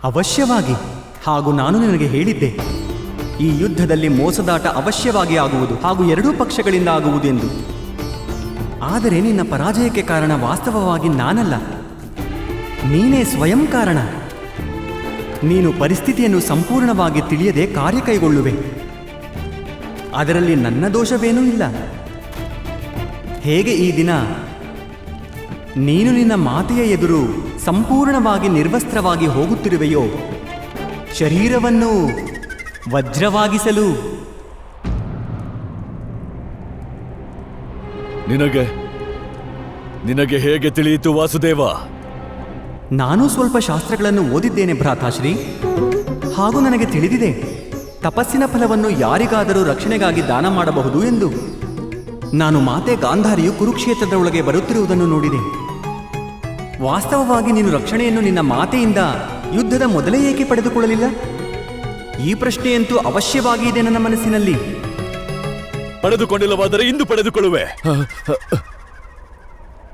ಅವಶ್ಯವಾಗಿ. ಹಾಗೂ ನಾನು ನಿನಗೆ ಹೇಳಿದ್ದೆ, ಈ ಯುದ್ಧದಲ್ಲಿ ಮೋಸದಾಟ ಅವಶ್ಯವಾಗಿ ಆಗುವುದು ಹಾಗೂ ಎರಡೂ ಪಕ್ಷಗಳಿಂದ ಆಗುವುದೆಂದು. ಆದರೆ ನಿನ್ನ ಪರಾಜಯಕ್ಕೆ ಕಾರಣ ವಾಸ್ತವವಾಗಿ ನಾನಲ್ಲ, ನೀನೇ ಸ್ವಯಂ ಕಾರಣ. ನೀನು ಪರಿಸ್ಥಿತಿಯನ್ನು ಸಂಪೂರ್ಣವಾಗಿ ತಿಳಿಯದೆ ಕಾರ್ಯ ಕೈಗೊಳ್ಳುವೆ. ಅದರಲ್ಲಿ ನನ್ನ ದೋಷವೇನೂ ಇಲ್ಲ. ಹೇಗೆ ಈ ದಿನ ನೀನು ನಿನ್ನ ಮಾತೆಯ ಎದುರು ಸಂಪೂರ್ಣವಾಗಿ ನಿರ್ವಸ್ತ್ರವಾಗಿ ಹೋಗುತ್ತಿರುವೆಯೋ, ಶರೀರವನ್ನು ವಜ್ರವಾಗಿಸಲು ನಿನಗೆ ಹೇಗೆ ತಿಳಿಯಿತು ವಾಸುದೇವ? ನಾನು ಸ್ವಲ್ಪ ಶಾಸ್ತ್ರಗಳನ್ನು ಓದಿದ್ದೇನೆ ಭ್ರಾತಾಶ್ರೀ. ಹಾಗೂ ನನಗೆ ತಿಳಿದಿದೆ, ತಪಸ್ಸಿನ ಫಲವನ್ನು ಯಾರಿಗಾದರೂ ರಕ್ಷಣೆಗಾಗಿ ದಾನ ಮಾಡಬಹುದು ಎಂದು. ನಾನು ಮಾತೆ ಗಾಂಧಾರಿಯು ಕುರುಕ್ಷೇತ್ರದ ಒಳಗೆ ಬರುತ್ತಿರುವುದನ್ನು ನೋಡಿದೆ. ವಾಸ್ತವವಾಗಿ ನೀನು ರಕ್ಷಣೆಯನ್ನು ನಿನ್ನ ಮಾತೆಯಿಂದ ಯುದ್ಧದ ಮೊದಲೇ ಏಕೆ ಪಡೆದುಕೊಳ್ಳಲಿಲ್ಲ? ಈ ಪ್ರಶ್ನೆಯಂತೂ ಅವಶ್ಯವಾಗಿ ಇದೆ ನನ್ನ ಮನಸ್ಸಿನಲ್ಲಿ. ಪಡೆದುಕೊಂಡಿಲ್ಲವಾದರೆ ಇಂದು ಪಡೆದುಕೊಳ್ಳುವೆ.